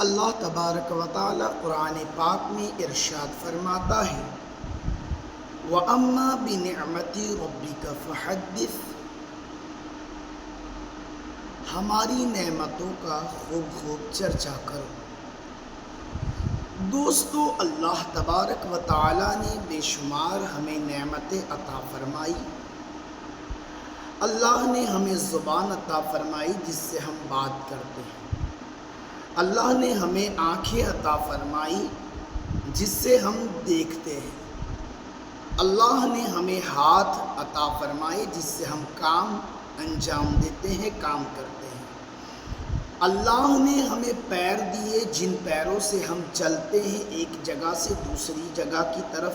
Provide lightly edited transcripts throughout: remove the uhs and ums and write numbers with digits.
اللہ تبارک و تعالی قرآن پاک میں ارشاد فرماتا ہے وَأَمَّا بِنِعْمَةِ رَبِّكَ فَحَدِّثْ، ہماری نعمتوں کا خوب خوب چرچا کرو۔ دوستو، اللہ تبارک و تعالی نے بے شمار ہمیں نعمتیں عطا فرمائی۔ اللہ نے ہمیں زبان عطا فرمائی جس سے ہم بات کرتے ہیں۔ اللہ نے ہمیں آنکھیں عطا فرمائی جس سے ہم دیکھتے ہیں۔ اللہ نے ہمیں ہاتھ عطا فرمائے جس سے ہم کام انجام دیتے ہیں، کام کرتے ہیں۔ اللہ نے ہمیں پیر دیے جن پیروں سے ہم چلتے ہیں، ایک جگہ سے دوسری جگہ کی طرف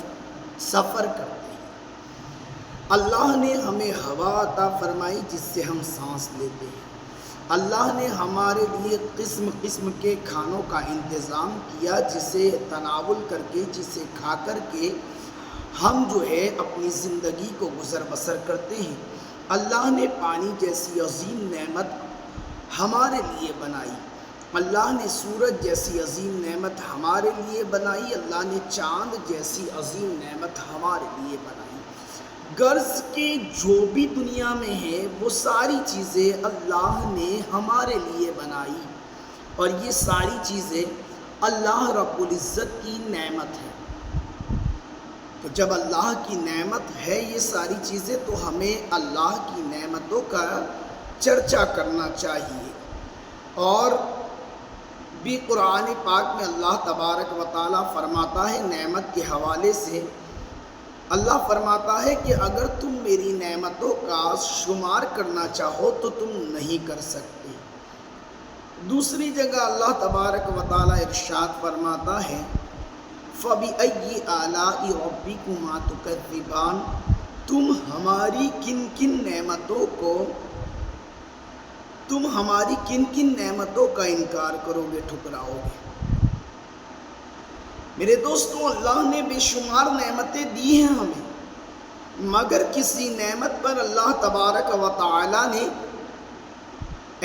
سفر کرتے ہیں۔ اللہ نے ہمیں ہوا عطا فرمائی جس سے ہم سانس لیتے ہیں۔ اللہ نے ہمارے لیے قسم قسم کے کھانوں کا انتظام کیا جسے تناول کر کے، جسے کھا کر کے ہم اپنی زندگی کو گزر بسر کرتے ہیں۔ اللہ نے پانی جیسی عظیم نعمت ہمارے لیے بنائی۔ اللہ نے سورج جیسی عظیم نعمت ہمارے لیے بنائی۔ اللہ نے چاند جیسی عظیم نعمت ہمارے لیے بنائی۔ غرض کہ جو بھی دنیا میں ہے وہ ساری چیزیں اللہ نے ہمارے لیے بنائی، اور یہ ساری چیزیں اللہ رب العزت کی نعمت ہے۔ تو جب اللہ کی نعمت ہے یہ ساری چیزیں، تو ہمیں اللہ کی نعمتوں کا چرچا کرنا چاہیے۔ اور بھی قرآن پاک میں اللہ تبارک و تعالی فرماتا ہے نعمت کے حوالے سے، اللہ فرماتا ہے کہ اگر تم میری نعمتوں کا شمار کرنا چاہو تو تم نہیں کر سکتے۔ دوسری جگہ اللہ تبارک و تعالی ارشاد فرماتا ہے فَبِأَيِّ آلَاءِ رَبِّكُمَا تُكَذِّبَانِ، تم ہماری کن کن نعمتوں کا انکار کرو گے، ٹھکراؤ گے۔ میرے دوستوں، اللہ نے بے شمار نعمتیں دی ہیں ہمیں، مگر کسی نعمت پر اللہ تبارک و تعالی نے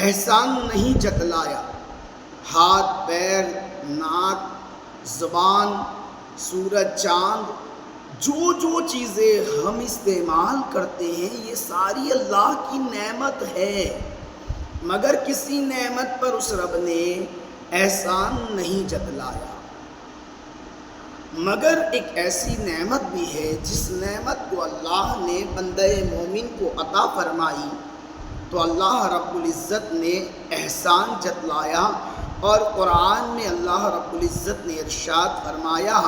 احسان نہیں جتلایا۔ ہاتھ، پیر، ناک، زبان، سورج، چاند، جو چیزیں ہم استعمال کرتے ہیں یہ ساری اللہ کی نعمت ہے، مگر کسی نعمت پر اس رب نے احسان نہیں جتلایا۔ مگر ایک ایسی نعمت بھی ہے جس نعمت کو اللہ نے بندہ مومن کو عطا فرمائی تو اللہ رب العزت نے احسان جتلایا، اور قرآن میں اللہ رب العزت نے ارشاد فرمایا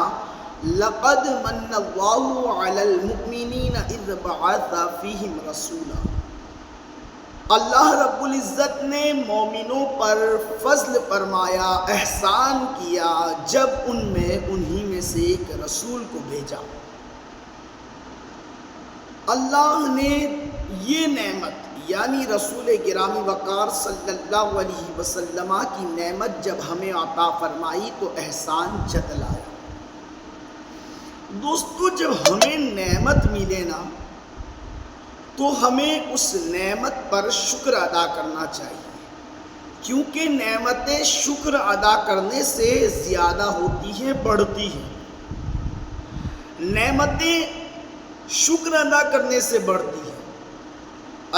لَقَدْ مَنَّ اللَّهُ عَلَى الْمُؤْمِنِينَ إِذْ بَعَثَ فِيهِمْ رَسُولًا، اللہ رب العزت نے مومنوں پر فضل فرمایا، احسان کیا جب انہی میں سے ایک رسول کو بھیجا۔ اللہ نے یہ نعمت یعنی رسول گرامی وقار صلی اللہ علیہ وسلم کی نعمت جب ہمیں عطا فرمائی تو احسان جتلایا۔ دوستو، جب ہمیں نعمت ملے نا تو ہمیں اس نعمت پر شکر ادا کرنا چاہیے، کیونکہ نعمتیں شکر ادا کرنے سے زیادہ ہوتی ہیں، بڑھتی ہیں۔ نعمتیں شکر ادا کرنے سے بڑھتی ہیں۔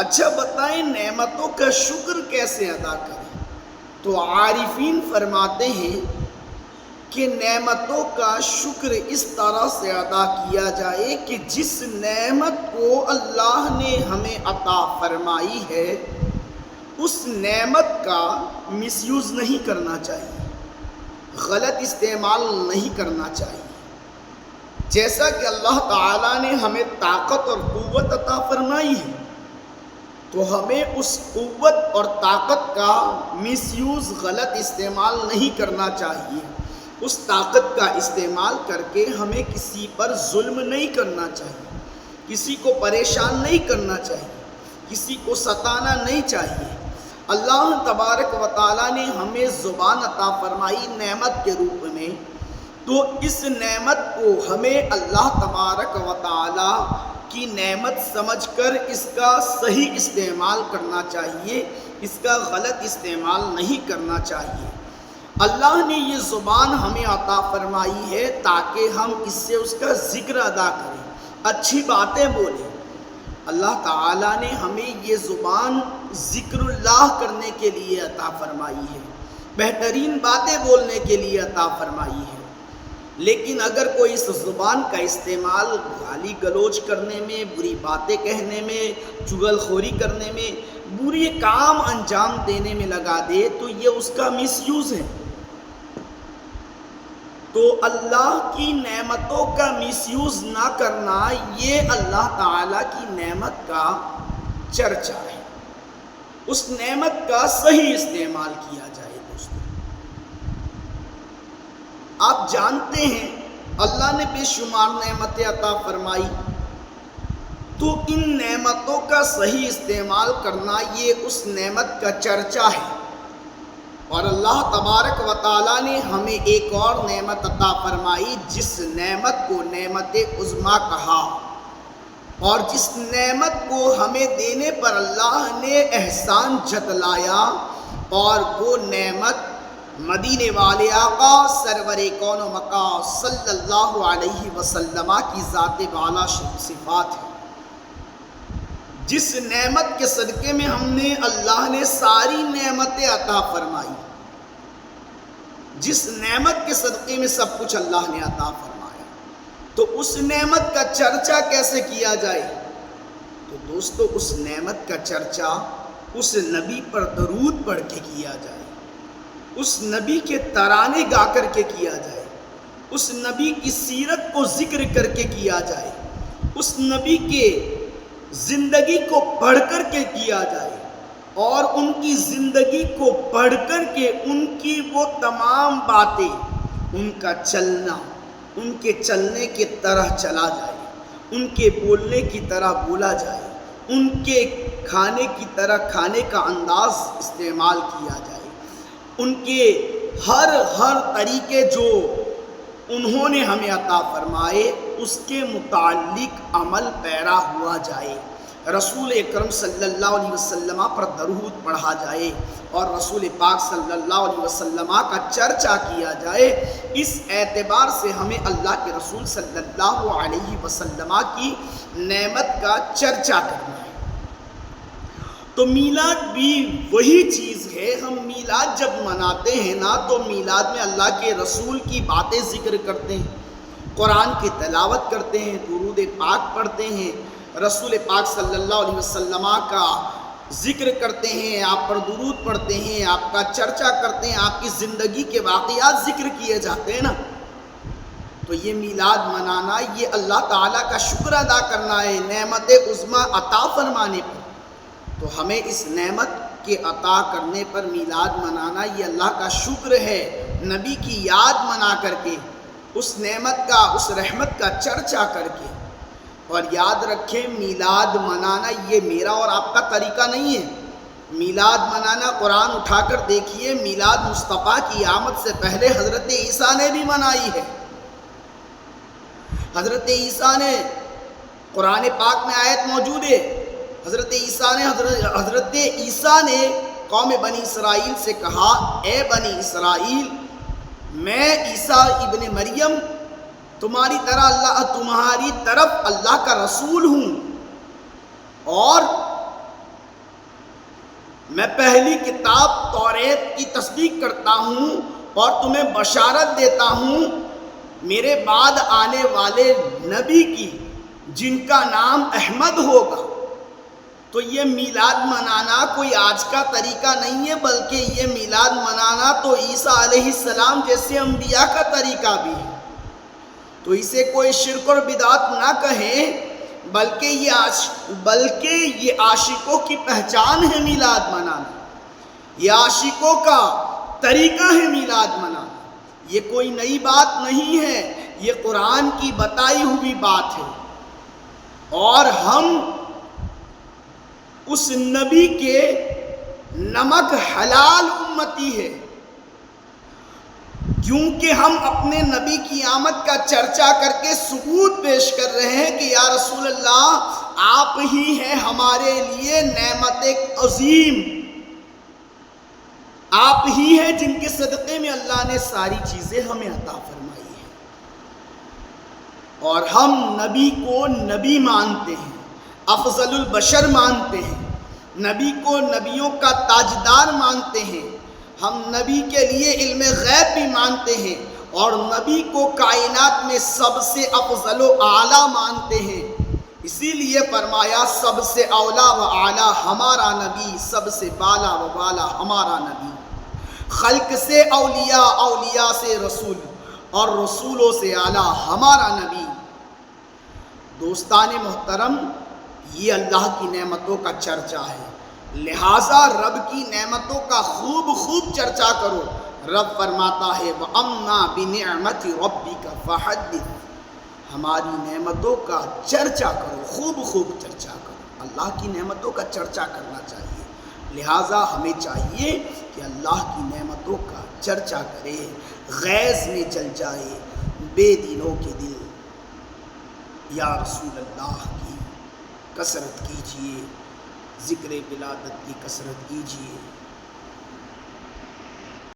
اچھا بتائیں نعمتوں کا شکر کیسے ادا کریں؟ تو عارفین فرماتے ہیں کہ نعمتوں کا شکر اس طرح سے ادا کیا جائے کہ جس نعمت کو اللہ نے ہمیں عطا فرمائی ہے اس نعمت کا مس یوز نہیں کرنا چاہیے، غلط استعمال نہیں کرنا چاہیے۔ جیسا کہ اللہ تعالیٰ نے ہمیں طاقت اور قوت عطا فرمائی ہے تو ہمیں اس قوت اور طاقت کا مس یوز، غلط استعمال نہیں کرنا چاہیے۔ اس طاقت کا استعمال کر کے ہمیں کسی پر ظلم نہیں کرنا چاہیے، کسی کو پریشان نہیں کرنا چاہیے، کسی کو ستانا نہیں چاہیے۔ اللہ تبارک و تعالیٰ نے ہمیں زبان عطا فرمائی نعمت کے روپ میں، تو اس نعمت کو ہمیں اللہ تبارک و تعالیٰ کی نعمت سمجھ کر اس کا صحیح استعمال کرنا چاہیے، اس کا غلط استعمال نہیں کرنا چاہیے۔ اللہ نے یہ زبان ہمیں عطا فرمائی ہے تاکہ ہم اس سے اس کا ذکر ادا کریں، اچھی باتیں بولیں۔ اللہ تعالیٰ نے ہمیں یہ زبان ذکر اللہ کرنے کے لیے عطا فرمائی ہے، بہترین باتیں بولنے کے لیے عطا فرمائی ہے۔ لیکن اگر کوئی اس زبان کا استعمال گالی گلوچ کرنے میں، بری باتیں کہنے میں، چغل خوری کرنے میں، برے کام انجام دینے میں لگا دے تو یہ اس کا مس یوز ہے۔ تو اللہ کی نعمتوں کا مس یوز نہ کرنا یہ اللہ تعالیٰ کی نعمت کا چرچا ہے، اس نعمت کا صحیح استعمال کیا جائے۔ دوستو آپ جانتے ہیں اللہ نے بے شمار نعمتیں عطا فرمائی، تو ان نعمتوں کا صحیح استعمال کرنا یہ اس نعمت کا چرچا ہے۔ اور اللہ تبارک و تعالیٰ نے ہمیں ایک اور نعمت عطا فرمائی جس نعمت کو نعمت عظمیٰ کہا، اور جس نعمت کو ہمیں دینے پر اللہ نے احسان جتلایا، اور وہ نعمت مدینے والے آقا سرور کون و مکان صلی اللہ علیہ وسلم کی ذات بالا صفات ہے۔ جس نعمت کے صدقے میں ہم نے اللہ نے ساری نعمتیں عطا فرمائی، جس نعمت کے صدقے میں سب کچھ اللہ نے عطا فرمایا، تو اس نعمت کا چرچا کیسے کیا جائے؟ تو دوستو اس نعمت کا چرچا اس نبی پر درود پڑھ کے کیا جائے، اس نبی کے ترانے گا کر کے کیا جائے، اس نبی کی سیرت کو ذکر کر کے کیا جائے، اس نبی کے زندگی کو پڑھ کر کے کیا جائے، اور ان کی زندگی کو پڑھ کر کے ان کی وہ تمام باتیں، ان کا چلنا ان کے چلنے کی طرح چلا جائے، ان کے بولنے کی طرح بولا جائے، ان کے کھانے کی طرح کھانے کا انداز استعمال کیا جائے، ان کے ہر طریقے جو انہوں نے ہمیں عطا فرمائے اس کے متعلق عمل پیرا ہوا جائے، رسول اکرم صلی اللہ علیہ وسلم پر درود پڑھا جائے، اور رسول پاک صلی اللہ علیہ وسلم کا چرچا کیا جائے۔ اس اعتبار سے ہمیں اللہ کے رسول صلی اللہ علیہ وسلم کی نعمت کا چرچا کرنا ہے۔ تو میلاد بھی وہی چیز ہے، ہم میلاد جب مناتے ہیں نا تو میلاد میں اللہ کے رسول کی باتیں ذکر کرتے ہیں، قرآن کی تلاوت کرتے ہیں، درود پاک پڑھتے ہیں، رسول پاک صلی اللہ علیہ وسلم کا ذکر کرتے ہیں، آپ پر درود پڑھتے ہیں، آپ کا چرچا کرتے ہیں، آپ کی زندگی کے واقعات ذکر کیے جاتے ہیں نا۔ تو یہ میلاد منانا یہ اللہ تعالیٰ کا شکر ادا کرنا ہے نعمت عظمیٰ عطا فرمانے پر۔ تو ہمیں اس نعمت کے عطا کرنے پر میلاد منانا یہ اللہ کا شکر ہے، نبی کی یاد منا کر کے، اس نعمت کا اس رحمت کا چرچا کر کے۔ اور یاد رکھیں میلاد منانا یہ میرا اور آپ کا طریقہ نہیں ہے۔ میلاد منانا قرآن اٹھا کر دیکھیے، میلاد مصطفیٰ کی آمد سے پہلے حضرت عیسیٰ نے بھی منائی ہے۔ حضرت عیسیٰ نے قرآن پاک میں آیت موجود ہے، حضرت عیسیٰ نے قوم بنی اسرائیل سے کہا، اے بنی اسرائیل، میں عیسیٰ ابن مریم تمہاری طرف اللہ کا رسول ہوں، اور میں پہلی کتاب توریت کی تصدیق کرتا ہوں اور تمہیں بشارت دیتا ہوں میرے بعد آنے والے نبی کی جن کا نام احمد ہوگا۔ تو یہ میلاد منانا کوئی آج کا طریقہ نہیں ہے، بلکہ یہ میلاد منانا تو عیسیٰ علیہ السلام جیسے انبیاء کا طریقہ بھی ہے۔ تو اسے کوئی شرک اور بدعت نہ کہیں، بلکہ یہ عاشقوں کی پہچان ہے میلاد منانا، یہ عاشقوں کا طریقہ ہے میلاد منانا، یہ کوئی نئی بات نہیں ہے، یہ قرآن کی بتائی ہوئی بات ہے۔ اور ہم اس نبی کے نمک حلال امتی ہے، کیونکہ ہم اپنے نبی کی آمد کا چرچا کر کے ثبوت پیش کر رہے ہیں کہ یا رسول اللہ آپ ہی ہیں ہمارے لیے نعمت عظیم، آپ ہی ہیں جن کے صدقے میں اللہ نے ساری چیزیں ہمیں عطا فرمائی ہیں، اور ہم نبی کو نبی مانتے ہیں، افضل البشر مانتے ہیں، نبی کو نبیوں کا تاجدار مانتے ہیں، ہم نبی کے لیے علم غیب بھی مانتے ہیں، اور نبی کو کائنات میں سب سے افضل و اعلیٰ مانتے ہیں۔ اسی لیے فرمایا سب سے اولا و اعلیٰ ہمارا نبی، سب سے بالا و بالا ہمارا نبی، خلق سے اولیاء، اولیاء سے رسول، اور رسولوں سے اعلیٰ ہمارا نبی۔ دوستان محترم، یہ اللہ کی نعمتوں کا چرچا ہے، لہٰذا رب کی نعمتوں کا خوب خوب چرچا کرو۔ رب فرماتا ہے وَأَمَّا بِنِعْمَةِ رَبِّكَ فَحَدِّثْ، ہماری نعمتوں کا چرچا کرو، خوب خوب چرچا کرو۔ اللہ کی نعمتوں کا چرچا کرنا چاہیے، لہٰذا ہمیں چاہیے کہ اللہ کی نعمتوں کا چرچا کرے، غیظ میں جل جائے بے دلوں کے دل۔ یا رسول اللہ کی کثرت کیجئے، ذکر ولادت کی کثرت کیجئے۔